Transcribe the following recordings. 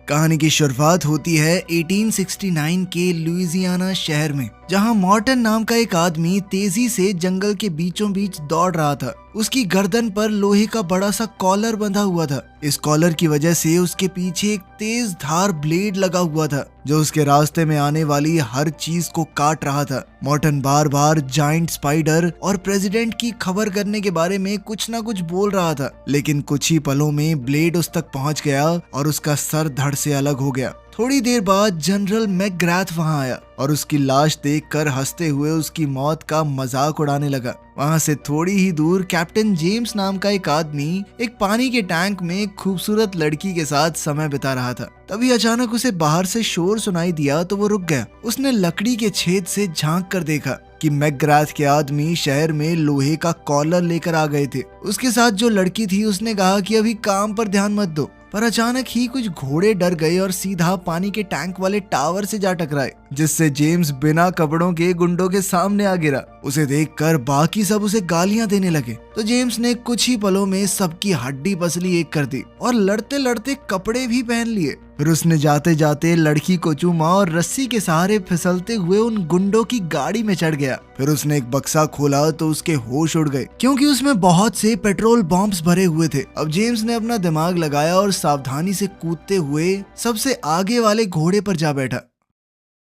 कहानी की शुरुआत होती है 1869 के लुइसियाना शहर में, जहां मॉर्टन नाम का एक आदमी तेजी से जंगल के बीचों बीच दौड़ रहा था। उसकी गर्दन पर लोहे का बड़ा सा कॉलर बंधा हुआ था। इस कॉलर की वजह से उसके पीछे एक तेज धार ब्लेड लगा हुआ था जो उसके रास्ते में आने वाली हर चीज को काट रहा था। मॉर्टन बार बार जाइंट स्पाइडर और प्रेसिडेंट की खबर करने के बारे में कुछ ना कुछ बोल रहा था, लेकिन कुछ ही पलों में ब्लेड उस तक पहुंच गया और उसका सर धड़ से अलग हो गया। थोड़ी देर बाद जनरल मैकग्राथ वहां आया और उसकी लाश देखकर हंसते हुए उसकी मौत का मजाक उड़ाने लगा। वहां से थोड़ी ही दूर कैप्टन जेम्स नाम का एक आदमी एक पानी के टैंक में एक खूबसूरत लड़की के साथ समय बिता रहा था। तभी अचानक उसे बाहर से शोर सुनाई दिया तो वो रुक गया। उसने लकड़ी के छेद से झांक कर देखा कि मैकग्राथ के आदमी शहर में लोहे का कॉलर लेकर आ गए थे। उसके साथ जो लड़की थी उसने कहा कि अभी काम पर ध्यान मत दो, पर अचानक ही कुछ घोड़े डर गए और सीधा पानी के टैंक वाले टावर से जा टकराए, जिससे जेम्स बिना कपड़ों के गुंडों के सामने आ गिरा। उसे देखकर बाकी सब उसे गालियां देने लगे तो जेम्स ने कुछ ही पलों में सबकी हड्डी पसली एक कर दी और लड़ते लड़ते कपड़े भी पहन लिए। फिर उसने जाते जाते लड़की को चूमा और रस्सी के सहारे फिसलते हुए उन गुंडों की गाड़ी में चढ़ गया। फिर उसने एक बक्सा खोला तो उसके होश उड़ गए, क्योंकि उसमें बहुत से पेट्रोल बॉम्ब्स भरे हुए थे। अब जेम्स ने अपना दिमाग लगाया और सावधानी से कूदते हुए सबसे आगे वाले घोड़े पर जा बैठा।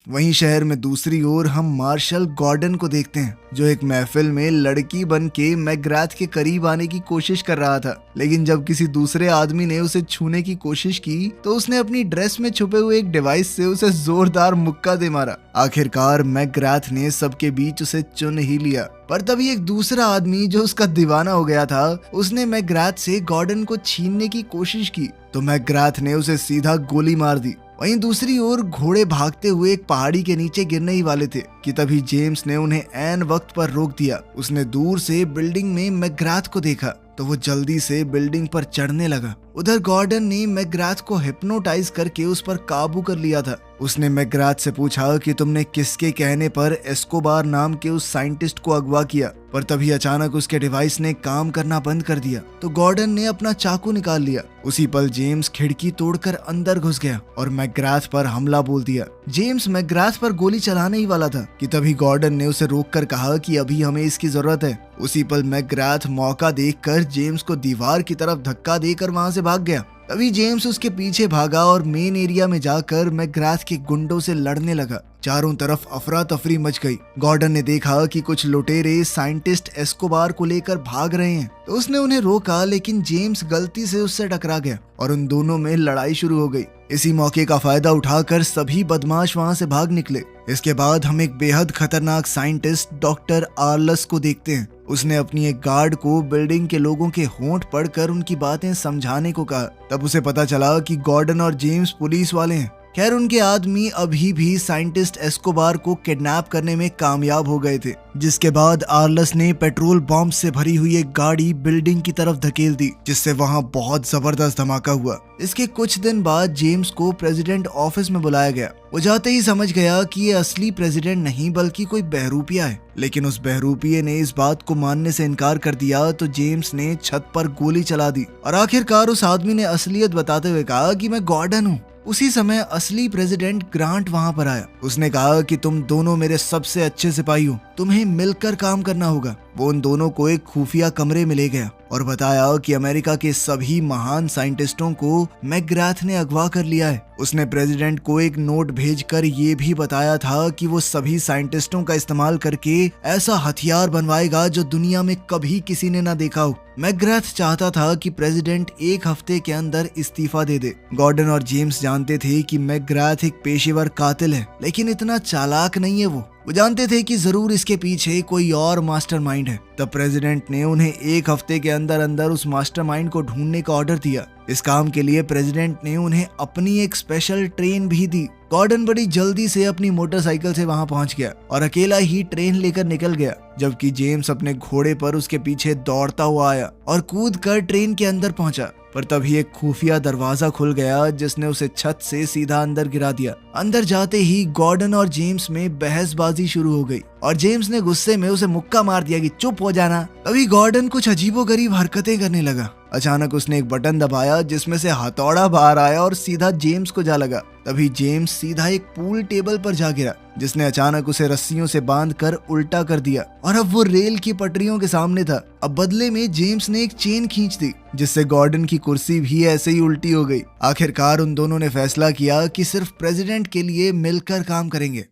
वहीं शहर में दूसरी ओर हम मार्शल गॉर्डन को देखते हैं, जो एक महफिल में लड़की बन के मैकग्राथ के करीब आने की कोशिश कर रहा था। लेकिन जब किसी दूसरे आदमी ने उसे छूने की कोशिश की तो उसने अपनी ड्रेस में छुपे हुए एक डिवाइस से उसे जोरदार मुक्का दे मारा। आखिरकार मैकग्राथ ने सबके बीच उसे चुन ही लिया। पर तभी एक दूसरा आदमी जो उसका दीवाना हो गया था, उसने मैकग्राथ से गॉर्डन को छीनने की कोशिश की तो मैकग्राथ ने उसे सीधा गोली मार दी। वहीं दूसरी ओर घोड़े भागते हुए एक पहाड़ी के नीचे गिरने ही वाले थे कि तभी जेम्स ने उन्हें ऐन वक्त पर रोक दिया। उसने दूर से बिल्डिंग में मैकग्राथ को देखा तो वो जल्दी से बिल्डिंग पर चढ़ने लगा। उधर गॉर्डन ने मैकग्राथ को हिप्नोटाइज करके उस पर काबू कर लिया था। उसने मैकग्राथ से पूछा कि तुमने किसके कहने पर एस्कोबार नाम के उस साइंटिस्ट को अगवा किया, पर तभी अचानक उसके डिवाइस ने काम करना बंद कर दिया तो गॉर्डन ने अपना चाकू निकाल लिया। उसी पल जेम्स खिड़की तोड़कर अंदर घुस गया और मैकग्राथ पर हमला बोल दिया। जेम्स मैकग्राथ पर गोली चलाने ही वाला था कि तभी गॉर्डन ने उसे रोककर कहा कि अभी हमें इसकी जरूरत है। उसी पल मैकग्राथ मौका देखकर जेम्स को दीवार की तरफ धक्का देकर वहां से भाग गया। तभी जेम्स उसके पीछे भागा और मेन एरिया में जाकर मैकग्राथ के गुंडों से लड़ने लगा। चारों तरफ अफरा तफरी मच गई। गॉर्डन ने देखा कि कुछ लुटेरे साइंटिस्ट एस्कोबार को लेकर भाग रहे हैं तो उसने उन्हें रोका, लेकिन जेम्स गलती से उससे टकरा गया और उन दोनों में लड़ाई शुरू हो गई। इसी मौके का फायदा उठाकर सभी बदमाश वहां से भाग निकले। इसके बाद हम एक बेहद खतरनाक साइंटिस्ट डॉक्टर आर्लस को देखते हैं। उसने अपनी एक गार्ड को बिल्डिंग के लोगों के होंठ पढ़कर उनकी बातें समझाने को कहा। तब उसे पता चला कि गॉर्डन और जेम्स पुलिस वाले हैं। खैर, उनके आदमी अभी भी साइंटिस्ट एस्कोबार को किडनैप करने में कामयाब हो गए थे, जिसके बाद आर्लस ने पेट्रोल बॉम्ब से भरी हुई एक गाड़ी बिल्डिंग की तरफ धकेल दी, जिससे वहां बहुत जबरदस्त धमाका हुआ। इसके कुछ दिन बाद जेम्स को प्रेसिडेंट ऑफिस में बुलाया गया। वो जाते ही समझ गया कि ये असली प्रेसिडेंट नहीं बल्कि कोई बहरूपिया है, लेकिन उस बहरूपिये ने इस बात को मानने से इनकार कर दिया तो जेम्स ने छत पर गोली चला दी और आखिरकार उस आदमी ने असलियत बताते हुए कहा कि मैं गॉर्डन हूँ। उसी समय असली प्रेसिडेंट ग्रांट वहां पर आया। उसने कहा कि तुम दोनों मेरे सबसे अच्छे सिपाही हो, तुम्हें मिलकर काम करना होगा। वो उन दोनों को एक खुफिया कमरे में ले गया और बताया कि अमेरिका के सभी महान साइंटिस्टों को मैकग्राथ ने अगवा कर लिया है। उसने प्रेसिडेंट को एक नोट भेजकर ये भी बताया था कि वो सभी साइंटिस्टों का इस्तेमाल करके ऐसा हथियार बनवाएगा जो दुनिया में कभी किसी ने ना देखा हो। मैकग्राथ चाहता था कि प्रेसिडेंट एक हफ्ते के अंदर इस्तीफा दे दे। गॉर्डन और जेम्स जानते थे कि मैकग्राथ एक पेशेवर कातिल है, लेकिन इतना चालाक नहीं है। वो जानते थे कि जरूर इसके पीछे कोई और मास्टरमाइंड है। तब प्रेसिडेंट ने उन्हें एक हफ्ते के अंदर अंदर उस मास्टरमाइंड को ढूंढने का ऑर्डर दिया। इस काम के लिए प्रेसिडेंट ने उन्हें अपनी एक स्पेशल ट्रेन भी दी। गॉर्डन बड़ी जल्दी से अपनी मोटरसाइकिल से वहां पहुंच गया और अकेला ही ट्रेन लेकर निकल गया, जबकि जेम्स अपने घोड़े पर उसके पीछे दौड़ता हुआ आया और कूद कर ट्रेन के अंदर पहुंचा। पर तभी एक खुफिया दरवाजा खुल गया जिसने उसे छत से सीधा अंदर गिरा दिया। अंदर जाते ही गॉर्डन और जेम्स में बहसबाजी शुरू हो गई और जेम्स ने गुस्से में उसे मुक्का मार दिया कि चुप हो जाना। तभी गॉर्डन कुछ अजीबोगरीब हरकतें करने लगा। अचानक उसने एक बटन दबाया जिसमें से हथौड़ा बाहर आया और सीधा जेम्स को जा लगा। तभी जेम्स सीधा एक पूल टेबल पर जा गिरा जिसने अचानक उसे रस्सियों से बांधकर उल्टा कर दिया और अब वो रेल की पटरियों के सामने था। अब बदले में जेम्स ने एक चेन खींच दी जिससे गॉर्डन की कुर्सी भी ऐसे ही उल्टी हो गई। आखिरकार उन दोनों ने फैसला किया कि सिर्फ प्रेसिडेंट के लिए मिलकर काम करेंगे।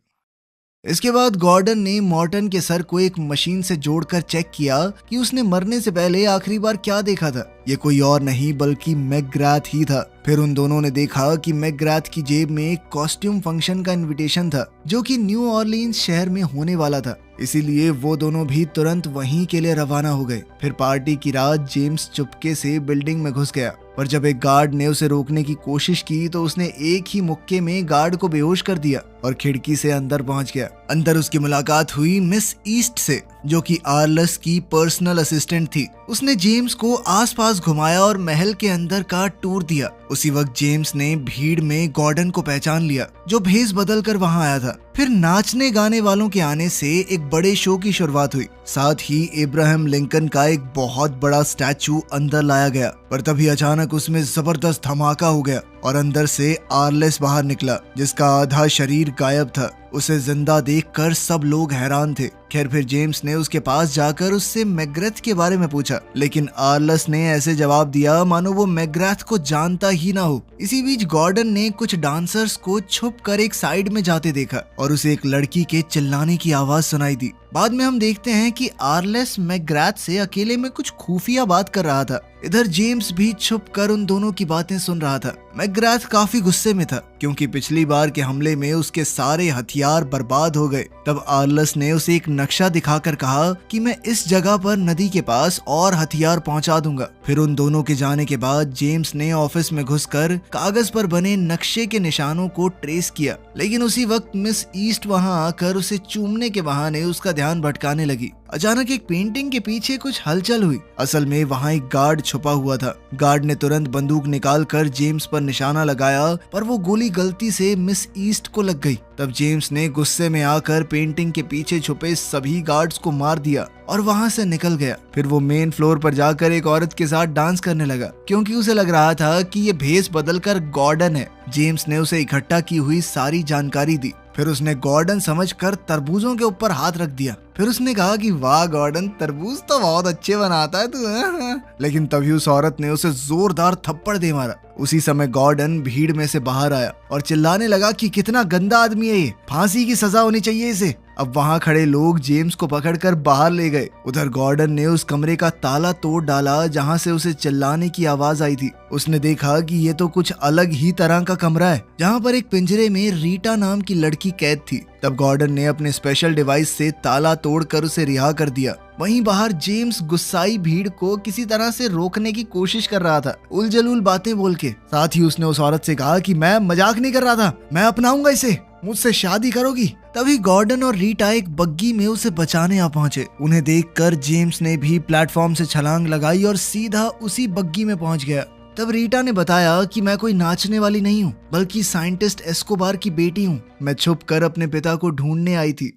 इसके बाद गॉर्डन ने मॉर्टन के सर को एक मशीन से जोड़कर चेक किया कि उसने मरने से पहले आखिरी बार क्या देखा था। ये कोई और नहीं बल्कि मैकग्राथ ही था। फिर उन दोनों ने देखा कि मैकग्राथ की जेब में एक कॉस्ट्यूम फंक्शन का इनविटेशन था जो कि न्यू ऑरलीन्स शहर में होने वाला था, इसीलिए वो दोनों भी तुरंत वहीं के लिए रवाना हो गए। फिर पार्टी की रात जेम्स चुपके से बिल्डिंग में घुस गया, पर जब एक गार्ड ने उसे रोकने की कोशिश की तो उसने एक ही मुक्के में गार्ड को बेहोश कर दिया और खिड़की से अंदर पहुंच गया। अंदर उसकी मुलाकात हुई मिस ईस्ट से जो कि आर्लस की पर्सनल असिस्टेंट थी। उसने जेम्स को आसपास घुमाया और महल के अंदर का टूर दिया। उसी वक्त जेम्स ने भीड़ में गॉर्डन को पहचान लिया जो भेष बदल कर वहां आया था। फिर नाचने गाने वालों के आने से एक बड़े शो की शुरुआत हुई। साथ ही इब्राहिम लिंकन का एक बहुत बड़ा स्टैचू अंदर लाया गया, पर तभी अचानक उसमें जबरदस्त धमाका हो गया और अंदर से आर्लेस बाहर निकला जिसका आधा शरीर गायब था। उसे जिंदा देखकर सब लोग हैरान थे। खैर फिर जेम्स ने उसके पास जाकर उससे मैकग्राथ के बारे में पूछा, लेकिन आर्लस ने ऐसे जवाब दिया मानो वो मैकग्राथ को जानता ही ना हो। इसी बीच गॉर्डन ने कुछ डांसर्स को छुप कर एक साइड में जाते देखा और उसे एक लड़की के चिल्लाने की आवाज सुनाई दी। बाद में हम देखते हैं कि आर्लेस मैकग्राथ से अकेले में कुछ खुफिया बात कर रहा था। इधर जेम्स भी छुप कर उन दोनों की बातें सुन रहा था। मैकग्राथ काफी गुस्से में था क्योंकि पिछली बार के हमले में उसके सारे हथियार बर्बाद हो गए। तब आर्लस ने उसे एक नक्शा दिखाकर कहा कि मैं इस जगह पर नदी के पास और हथियार पहुंचा दूंगा। फिर उन दोनों के जाने के बाद जेम्स ने ऑफिस में घुसकर कागज पर बने नक्शे के निशानों को ट्रेस किया, लेकिन उसी वक्त मिस ईस्ट वहां आकर उसे चूमने के बहाने उसका ध्यान भटकाने लगी। अचानक एक पेंटिंग के पीछे कुछ हलचल हुई। असल में वहां एक गार्ड छुपा हुआ था। गार्ड ने तुरंत बंदूक निकालकर जेम्स पर निशाना लगाया, पर वो गोली गलती से मिस ईस्ट को लग गई। तब जेम्स ने गुस्से में आकर पेंटिंग के पीछे छुपे सभी गार्ड्स को मार दिया और वहां से निकल गया। फिर वो मेन फ्लोर पर जाकर एक औरत के साथ डांस करने लगा क्योंकि उसे लग रहा था कि ये भेष बदलकर गॉर्डन है। जेम्स ने उसे इकट्ठा की हुई सारी जानकारी दी। फिर उसने गॉर्डन समझकर तरबूजों के ऊपर हाथ रख दिया। फिर उसने कहा कि वाह गॉर्डन, तरबूज तो बहुत अच्छे बनाता है तू। लेकिन तभी उस औरत ने उसे जोरदार थप्पड़ दे मारा। उसी समय गॉर्डन भीड़ में से बाहर आया और चिल्लाने लगा कि कितना गंदा आदमी है ये, फांसी की सजा होनी चाहिए इसे। अब वहां खड़े लोग जेम्स को पकड़कर बाहर ले गए। उधर गॉर्डन ने उस कमरे का ताला तोड़ डाला जहां से उसे चिल्लाने की आवाज आई थी। उसने देखा कि ये तो कुछ अलग ही तरह का कमरा है जहां पर एक पिंजरे में रीटा नाम की लड़की कैद थी। तब गॉर्डन ने अपने स्पेशल डिवाइस से ताला तोड़कर उसे रिहा कर दिया। वहीं बाहर जेम्स गुस्साई भीड़ को किसी तरह से रोकने की कोशिश कर रहा था, उलझुल बातें बोल के। साथ ही उसने उस औरत से कहा कि मैं मजाक नहीं कर रहा था, मैं अपनाऊंगा इसे, मुझसे शादी करोगी। तभी गॉर्डन और रीटा एक बग्गी में उसे बचाने आ पहुंचे। उन्हें देखकर जेम्स ने भी प्लेटफॉर्म से छलांग लगाई और सीधा उसी बग्गी में पहुंच गया। तब रीटा ने बताया कि मैं कोई नाचने वाली नहीं हूँ बल्कि साइंटिस्ट एस्कोबार की बेटी हूँ। मैं छुपकर अपने पिता को ढूंढने आई थी।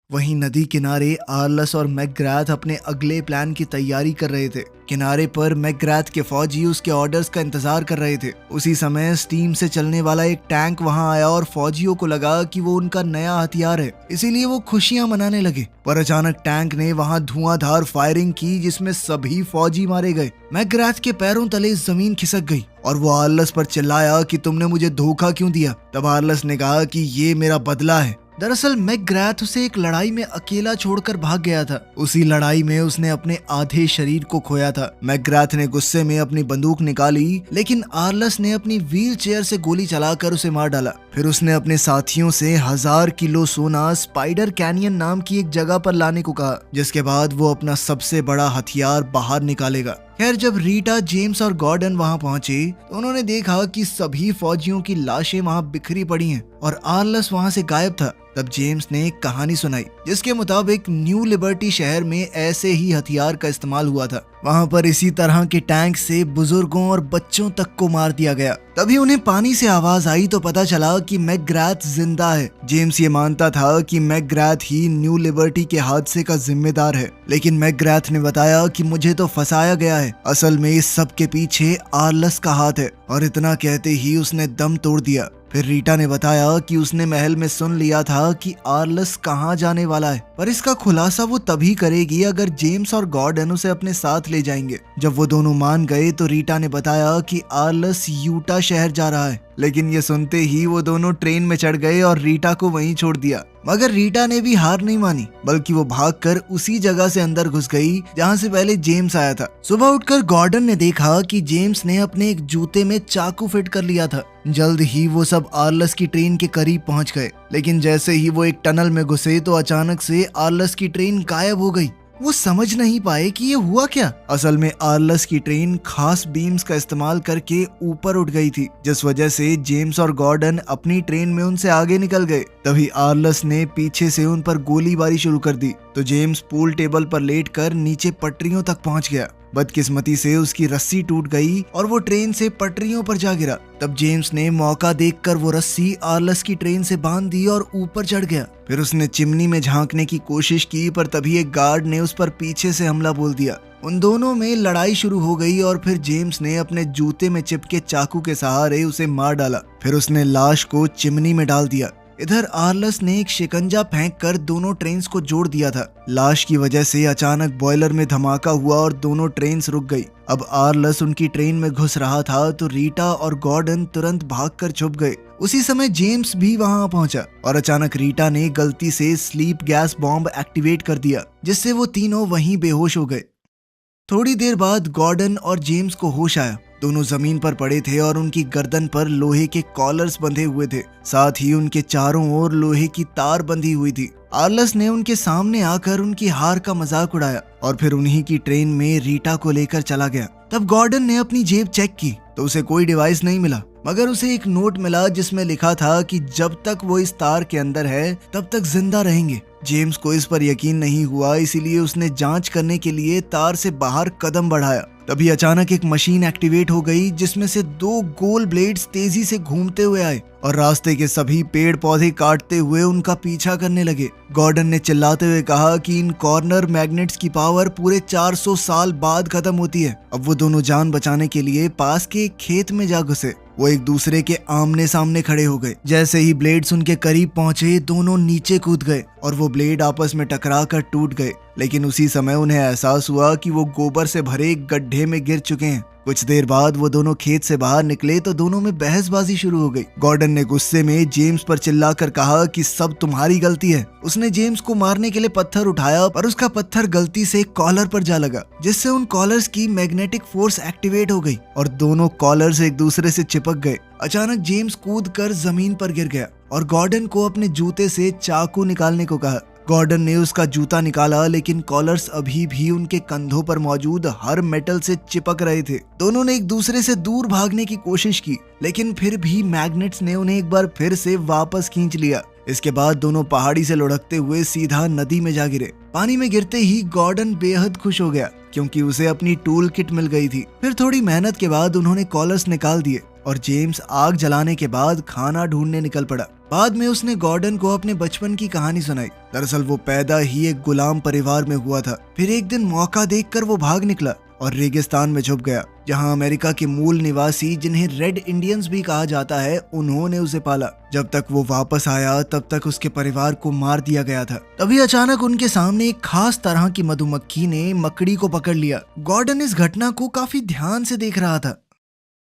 वहीं नदी किनारे आर्लस और मैकग्राथ अपने अगले प्लान की तैयारी कर रहे थे। किनारे पर मैकग्राथ के फौजी उसके ऑर्डर्स का इंतजार कर रहे थे। उसी समय स्टीम से चलने वाला एक टैंक वहां आया और फौजियों को लगा कि वो उनका नया हथियार है, इसीलिए वो खुशियां मनाने लगे। पर अचानक टैंक ने वहां धुआंधार फायरिंग की जिसमें सभी फौजी मारे गए। मैकग्राथ के पैरों तले जमीन खिसक गई और वो आर्लस पर चिल्लाया कि तुमने मुझे धोखा क्यों दिया। तब आर्लस ने कहा कि ये मेरा बदला है। दरअसल मैकग्राथ उसे एक लड़ाई में अकेला छोड़कर भाग गया था। उसी लड़ाई में उसने अपने आधे शरीर को खोया था। मैकग्राथ ने गुस्से में अपनी बंदूक निकाली, लेकिन आर्लस ने अपनी व्हील चेयर से गोली चलाकर उसे मार डाला। फिर उसने अपने साथियों से 1000 किलो सोना स्पाइडर कैनियन नाम की एक जगह पर लाने को कहा, जिसके बाद वो अपना सबसे बड़ा हथियार बाहर निकालेगा। खैर जब रीटा, जेम्स और गॉर्डन वहां पहुंचे तो उन्होंने देखा कि सभी फौजियों की लाशें वहां बिखरी पड़ी हैं और आर्लस वहां से गायब था। तब जेम्स ने एक कहानी सुनाई जिसके मुताबिक न्यू लिबर्टी शहर में ऐसे ही हथियार का इस्तेमाल हुआ था। वहाँ पर इसी तरह के टैंक से बुजुर्गों और बच्चों तक को मार दिया गया। तभी उन्हें पानी से आवाज आई तो पता चला कि मैकग्राथ जिंदा है। जेम्स ये मानता था कि मैकग्राथ ही न्यू लिबर्टी के हादसे का जिम्मेदार है, लेकिन मैकग्राथ ने बताया कि मुझे तो फंसाया गया है, असल में इस सब के पीछे आर्लस का हाथ है। और इतना कहते ही उसने दम तोड़ दिया। फिर रीटा ने बताया कि उसने महल में सुन लिया था कि आर्लस कहाँ जाने वाला है, पर इसका खुलासा वो तभी करेगी अगर जेम्स और गॉर्डन उसे अपने साथ ले जाएंगे। जब वो दोनों मान गए तो रीटा ने बताया कि आर्लस यूटा शहर जा रहा है, लेकिन ये सुनते ही वो दोनों ट्रेन में चढ़ गए और रीटा को वहीं छोड़ दिया। मगर रीटा ने भी हार नहीं मानी, बल्कि वो भागकर उसी जगह से अंदर घुस गई जहाँ से पहले जेम्स आया था। सुबह उठकर गॉर्डन ने देखा कि जेम्स ने अपने एक जूते में चाकू फिट कर लिया था। जल्द ही वो सब आर्लस की ट्रेन के करीब पहुंच गए, लेकिन जैसे ही वो एक टनल में घुसे तो अचानक से आर्लस की ट्रेन गायब हो गई। वो समझ नहीं पाए कि ये हुआ क्या। असल में आर्लस की ट्रेन खास बीम्स का इस्तेमाल करके ऊपर उठ गई थी, जिस वजह से जेम्स और गॉर्डन अपनी ट्रेन में उनसे आगे निकल गए। तभी आर्लस ने पीछे से उन पर गोलीबारी शुरू कर दी तो जेम्स पूल टेबल पर लेटकर नीचे पटरियों तक पहुंच गया। बदकिस्मती से उसकी रस्सी टूट गई और वो ट्रेन से पटरियों पर जा गिरा। तब जेम्स ने मौका देखकर वो रस्सी आर्लस की ट्रेन से बांध दी और ऊपर चढ़ गया। फिर उसने चिमनी में झांकने की कोशिश की, पर तभी एक गार्ड ने उस पर पीछे से हमला बोल दिया। उन दोनों में लड़ाई शुरू हो गई और फिर जेम्स ने अपने जूते में चिपके चाकू के सहारे उसे मार डाला। फिर उसने लाश को चिमनी में डाल दिया। इधर आर्लस ने एक शिकंजा फेंक कर दोनों ट्रेन्स को जोड़ दिया था। लाश की वजह से अचानक बॉयलर में धमाका हुआ और दोनों ट्रेन्स रुक गई। अब आर्लस उनकी ट्रेन में घुस रहा था तो रीटा और गॉर्डन तुरंत भागकर छुप गए। उसी समय जेम्स भी वहां पहुंचा और अचानक रीटा ने गलती से स्लीप गैस बॉम्ब एक्टिवेट कर दिया, जिससे वो तीनों वहीं बेहोश हो गए। थोड़ी देर बाद गॉर्डन और जेम्स को होश आया। दोनों जमीन पर पड़े थे और उनकी गर्दन पर लोहे के कॉलर्स बंधे हुए थे, साथ ही उनके चारों ओर लोहे की तार बंधी हुई थी। आर्लस ने उनके सामने आकर उनकी हार का मजाक उड़ाया और फिर उन्हीं की ट्रेन में रीटा को लेकर चला गया। तब गॉर्डन ने अपनी जेब चेक की तो उसे कोई डिवाइस नहीं मिला, मगर उसे एक नोट मिला जिसमें लिखा था कि जब तक वो इस तार के अंदर है तब तक जिंदा रहेंगे। जेम्स को इस पर यकीन नहीं हुआ, इसीलिए उसने जांच करने के लिए तार से बाहर कदम बढ़ाया। तभी अचानक एक मशीन एक्टिवेट हो गई जिसमें से 2 गोल ब्लेड्स तेजी से घूमते हुए आए और रास्ते के सभी पेड़ पौधे काटते हुए उनका पीछा करने लगे। गॉर्डन ने चिल्लाते हुए कहा कि इन कॉर्नर मैग्नेट्स की पावर पूरे 400 साल बाद खत्म होती है। अब वो दोनों जान बचाने के लिए पास के एक खेत में जा घुसे। वो एक दूसरे के आमने सामने खड़े हो गए। जैसे ही ब्लेड्स उनके करीब पहुंचे दोनों नीचे कूद गए और वो ब्लेड आपस में टकरा कर टूट गए। लेकिन उसी समय उन्हें एहसास हुआ कि वो गोबर से भरे एक गड्ढे में गिर चुके हैं। कुछ देर बाद वो दोनों खेत से बाहर निकले तो दोनों में बहसबाजी शुरू हो गई। गॉर्डन ने गुस्से में जेम्स पर चिल्लाकर कहा कि सब तुम्हारी गलती है। उसने जेम्स को मारने के लिए पत्थर उठाया पर उसका पत्थर गलती से कॉलर पर जा लगा, जिससे उन कॉलर्स की मैग्नेटिक फोर्स एक्टिवेट हो गई और दोनों कॉलर्स एक दूसरे से चिपक गए। अचानक जेम्स कूदकर जमीन पर गिर गया और गॉर्डन को अपने जूते से चाकू निकालने को कहा। गॉर्डन ने उसका जूता निकाला, लेकिन कॉलर्स अभी भी उनके कंधों पर मौजूद हर मेटल से चिपक रहे थे। दोनों ने एक दूसरे से दूर भागने की कोशिश की, लेकिन फिर भी मैग्नेट्स ने उन्हें एक बार फिर से वापस खींच लिया। इसके बाद दोनों पहाड़ी से लुढ़कते हुए सीधा नदी में जा गिरे। पानी में गिरते ही गॉर्डन बेहद खुश हो गया क्योंकि उसे अपनी टूल किट मिल गई थी। फिर थोड़ी मेहनत के बाद उन्होंने कॉलर्स निकाल दिए और जेम्स आग जलाने के बाद खाना ढूंढने निकल पड़ा। बाद में उसने गॉर्डन को अपने बचपन की कहानी सुनाई। दरअसल वो पैदा ही एक गुलाम परिवार में हुआ था। फिर एक दिन मौका देखकर वो भाग निकला और रेगिस्तान में छुप गया, जहां अमेरिका के मूल निवासी, जिन्हें रेड इंडियंस भी कहा जाता है, उन्होंने उसे पाला। जब तक वो वापस आया तब तक उसके परिवार को मार दिया गया था। तभी अचानक उनके सामने एक खास तरह की मधुमक्खी ने मकड़ी को पकड़ लिया। गॉर्डन इस घटना को काफी ध्यान से देख रहा था।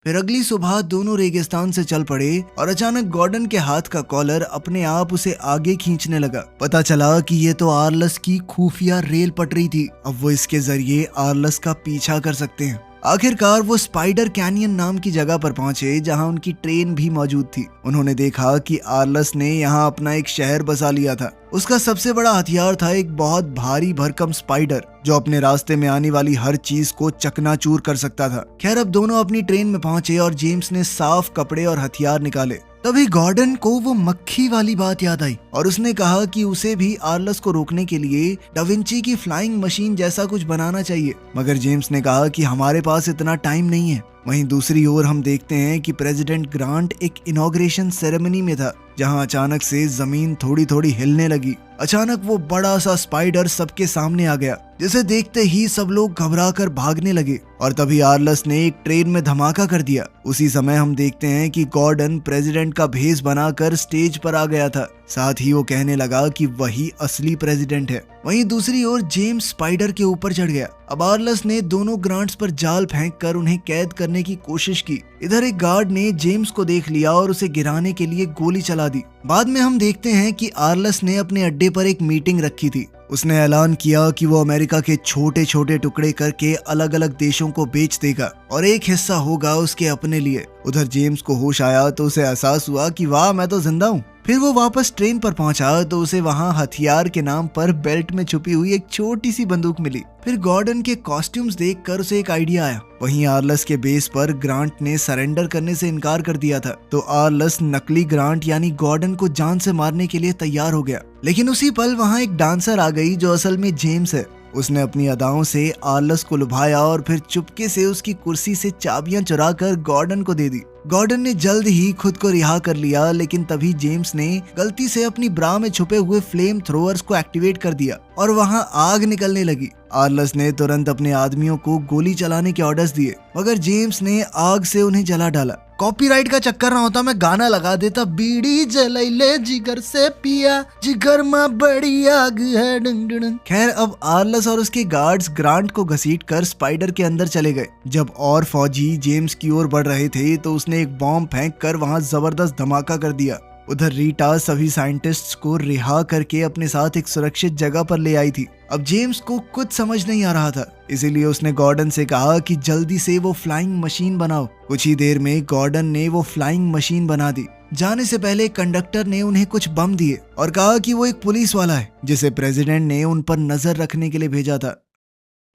फिर अगली सुबह दोनों रेगिस्तान से चल पड़े और अचानक गॉर्डन के हाथ का कॉलर अपने आप उसे आगे खींचने लगा। पता चला कि ये तो आर्लस की खुफिया रेल पटरी थी। अब वो इसके जरिए आर्लस का पीछा कर सकते हैं। आखिरकार वो स्पाइडर कैनियन नाम की जगह पर पहुंचे जहां उनकी ट्रेन भी मौजूद थी। उन्होंने देखा कि आर्लस ने यहां अपना एक शहर बसा लिया था। उसका सबसे बड़ा हथियार था एक बहुत भारी भरकम स्पाइडर, जो अपने रास्ते में आने वाली हर चीज को चकनाचूर कर सकता था। खैर अब दोनों अपनी ट्रेन में पहुंचे और जेम्स ने साफ कपड़े और हथियार निकाले। तभी गॉर्डन को वो मक्खी वाली बात याद आई और उसने कहा कि उसे भी आर्लस को रोकने के लिए डाविंची की फ्लाइंग मशीन जैसा कुछ बनाना चाहिए, मगर जेम्स ने कहा कि हमारे पास इतना टाइम नहीं है। वहीं दूसरी ओर हम देखते हैं कि प्रेसिडेंट ग्रांट एक इनॉग्रेशन सेरेमनी में था, जहां अचानक से जमीन थोड़ी थोड़ी हिलने लगी। अचानक वो बड़ा सा स्पाइडर सबके सामने आ गया, जिसे देखते ही सब लोग घबरा कर भागने लगे और तभी आर्लस ने एक ट्रेन में धमाका कर दिया। उसी समय हम देखते हैं कि गॉर्डन प्रेसिडेंट का भेष बनाकर स्टेज पर आ गया था, साथ ही वो कहने लगा कि वही असली प्रेसिडेंट है। वहीं दूसरी ओर जेम्स स्पाइडर के ऊपर चढ़ गया। अब आर्लस ने दोनों ग्रांट्स पर जाल फेंक कर उन्हें कैद करने की कोशिश की। इधर एक गार्ड ने जेम्स को देख लिया और उसे गिराने के लिए गोली चला दी। बाद में हम देखते हैं कि आर्लस ने अपने अड्डे पर एक मीटिंग रखी थी। उसने ऐलान किया कि वो अमेरिका के छोटे छोटे टुकड़े करके अलग अलग देशों को बेच देगा और एक हिस्सा होगा उसके अपने लिए। उधर जेम्स को होश आया तो उसे एहसास हुआ कि वाह, मैं तो जिंदा हूँ। फिर वो वापस ट्रेन पर पहुंचा तो उसे वहां हथियार के नाम पर बेल्ट में छुपी हुई एक छोटी सी बंदूक मिली। फिर गॉर्डन के कॉस्ट्यूम्स देखकर उसे एक आइडिया आया। वहीं आर्लस के बेस पर ग्रांट ने सरेंडर करने से इनकार कर दिया था, तो आर्लस नकली ग्रांट यानी गॉर्डन को जान से मारने के लिए तैयार हो गया। लेकिन उसी पल वहां एक डांसर आ गई जो असल में जेम्स है। उसने अपनी अदाओं से आर्लस को लुभाया और फिर चुपके से उसकी कुर्सी से चाबियां चुरा कर गॉर्डन को दे दी। गॉर्डन ने जल्द ही खुद को रिहा कर लिया, लेकिन तभी जेम्स ने गलती से अपनी ब्रा में छुपे हुए फ्लेम थ्रोअर्स को एक्टिवेट कर दिया और वहां आग निकलने लगी। आर्लस ने तुरंत अपने आदमियों को गोली चलाने के ऑर्डर्स दिए, मगर जेम्स ने आग से उन्हें जला डाला। कॉपीराइट का चक्कर ना होता मैं गाना लगा देता, बीड़ी जलैले जिगर से पिया, जिगर में बड़ी आग है डंग डंग। खैर, अब आर्लस और उसके गार्ड्स ग्रांट को घसीटकर स्पाइडर के अंदर चले गए। जब और फौजी जेम्स की ओर बढ़ रहे थे तो उसने एक बॉम्ब फेंक कर वहां जबरदस्त धमाका कर दिया। उधर रीटा सभी साइंटिस्ट्स को रिहा करके अपने साथ एक सुरक्षित जगह पर ले आई थी। अब जेम्स को कुछ समझ नहीं आ रहा था, इसीलिए उसने गॉर्डन से कहा कि जल्दी से वो फ्लाइंग मशीन बनाओ। कुछ ही देर में गॉर्डन ने वो फ्लाइंग मशीन बना दी। जाने से पहले कंडक्टर ने उन्हें कुछ बम दिए और कहा कि वो एक पुलिस वाला है जिसे प्रेसिडेंट ने उन पर नजर रखने के लिए भेजा था।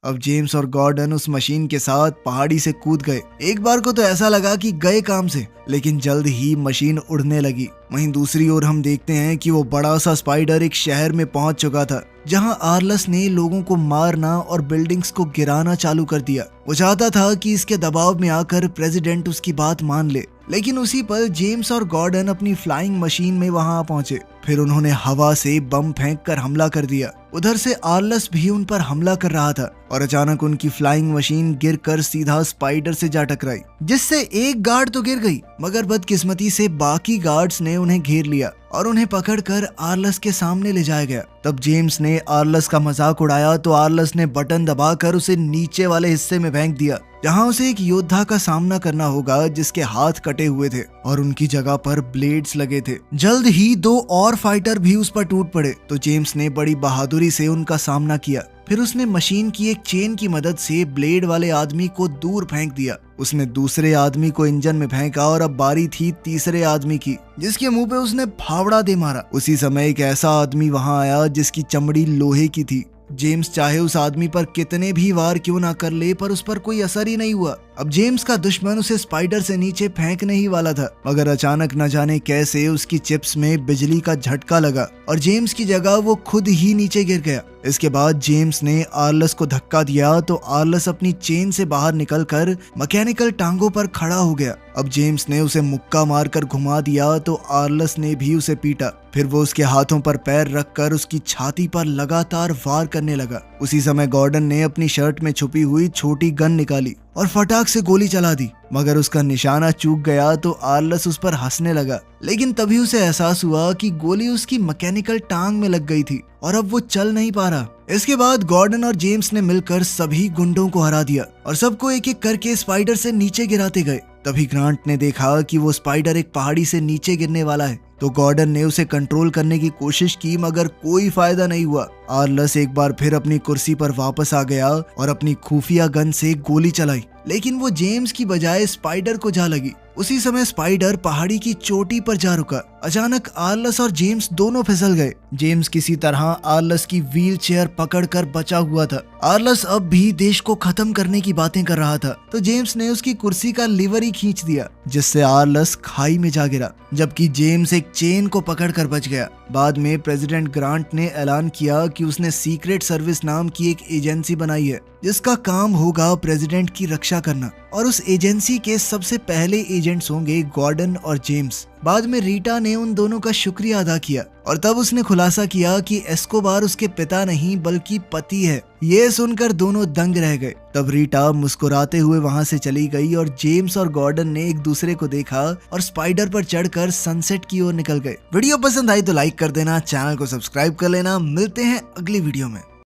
अब जेम्स और गॉर्डन उस मशीन के साथ पहाड़ी से कूद गए। एक बार को तो ऐसा लगा कि गए काम से, लेकिन जल्द ही मशीन उड़ने लगी। वहीं दूसरी ओर हम देखते हैं कि वो बड़ा सा स्पाइडर एक शहर में पहुंच चुका था, जहां आर्लस ने लोगों को मारना और बिल्डिंग्स को गिराना चालू कर दिया। वो चाहता था कि इसके दबाव में आकर प्रेसिडेंट उसकी बात मान ले, लेकिन उसी पल जेम्स और गॉर्डन अपनी फ्लाइंग मशीन में वहां पहुंचे। फिर उन्होंने हवा से बम फेंक कर हमला कर दिया। उधर से आर्लस भी उन पर हमला कर रहा था और अचानक उनकी फ्लाइंग मशीन गिरकर सीधा स्पाइडर से जा टकराई, जिससे एक गार्ड तो गिर गई, मगर बदकिस्मती से बाकी गार्ड्स ने उन्हें घेर लिया और उन्हें पकड़कर आर्लस के सामने ले जाया गया। तब जेम्स ने आर्लस का मजाक उड़ाया तो आर्लस ने बटन दबाकर उसे नीचे वाले हिस्से में फेंक दिया, जहां उसे एक योद्धा का सामना करना होगा जिसके हाथ कटे हुए थे और उनकी जगह पर ब्लेड्स लगे थे। जल्द ही दो और फाइटर भी उस पर टूट पड़े, तो जेम्स ने बड़ी बहादुरी से उनका सामना किया। फिर उसने मशीन की एक चेन की मदद से ब्लेड वाले आदमी को दूर फेंक दिया। उसने दूसरे आदमी को इंजन में फेंका और अब बारी थी तीसरे आदमी की, जिसके मुंह पे उसने फावड़ा दे मारा। उसी समय एक ऐसा आदमी वहां आया जिसकी चमड़ी लोहे की थी। जेम्स चाहे उस आदमी पर कितने भी वार क्यों ना कर ले, पर उस पर कोई असर ही नहीं हुआ। अब जेम्स का दुश्मन उसे स्पाइडर से नीचे फेंकने ही वाला था, मगर अचानक न जाने कैसे उसकी चिप्स में बिजली का झटका लगा और जेम्स की जगह वो खुद ही नीचे गिर गया। इसके बाद जेम्स ने आर्लस को धक्का दिया तो आर्लस अपनी चेन से बाहर निकलकर मैकेनिकल टांगों पर खड़ा हो गया। अब जेम्स ने उसे मुक्का मारकर घुमा दिया तो आर्लस ने भी उसे पीटा। फिर वो उसके हाथों पर पैर रखकर उसकी छाती पर लगातार वार करने लगा। उसी समय गॉर्डन ने अपनी शर्ट में छुपी हुई छोटी गन निकाली और फटाक से गोली चला दी, मगर उसका निशाना चूक गया तो आर्लस उस पर हंसने लगा। लेकिन तभी उसे एहसास हुआ कि गोली उसकी मैकेनिकल टांग में लग गई थी और अब वो चल नहीं पा रहा। इसके बाद गॉर्डन और जेम्स ने मिलकर सभी गुंडों को हरा दिया और सबको एक एक करके स्पाइडर से नीचे गिराते गए। तभी ग्रांट ने देखा कि वो स्पाइडर एक पहाड़ी से नीचे गिरने वाला है। तो गॉर्डन ने उसे कंट्रोल करने की कोशिश की मगर कोई फायदा नहीं हुआ। आर्लस एक बार फिर अपनी कुर्सी पर वापस आ गया और अपनी खुफिया गन से गोली चलाई, लेकिन वो जेम्स की बजाय स्पाइडर को जा लगी। उसी समय स्पाइडर पहाड़ी की चोटी पर जा रुका। अचानक आर्लस और जेम्स दोनों फिसल गए। जेम्स किसी तरह आर्लस की व्हील चेयर पकड़कर बचा हुआ था। आर्लस अब भी देश को खत्म करने की बातें कर रहा था, तो जेम्स ने उसकी कुर्सी का लीवर ही खींच दिया, जिससे आर्लस खाई में जा गिरा, जबकि जेम्स एक चेन को पकड़कर बच गया। बाद में प्रेसिडेंट ग्रांट ने ऐलान किया कि उसने सीक्रेट सर्विस नाम की एक एजेंसी बनाई है जिसका काम होगा प्रेसिडेंट की रक्षा करना, और उस एजेंसी के सबसे पहले एजेंट्स होंगे गॉर्डन और जेम्स। बाद में रीटा ने उन दोनों का शुक्रिया अदा किया और तब उसने खुलासा किया कि एस्कोबार उसके पिता नहीं बल्कि पति है। ये सुनकर दोनों दंग रह गए। तब रीटा मुस्कुराते हुए वहां से चली गई और जेम्स और गॉर्डन ने एक दूसरे को देखा और स्पाइडर पर चढ़कर सनसेट की ओर निकल गए। वीडियो पसंद आई तो लाइक कर देना, चैनल को सब्सक्राइब कर लेना। मिलते हैं अगली वीडियो में।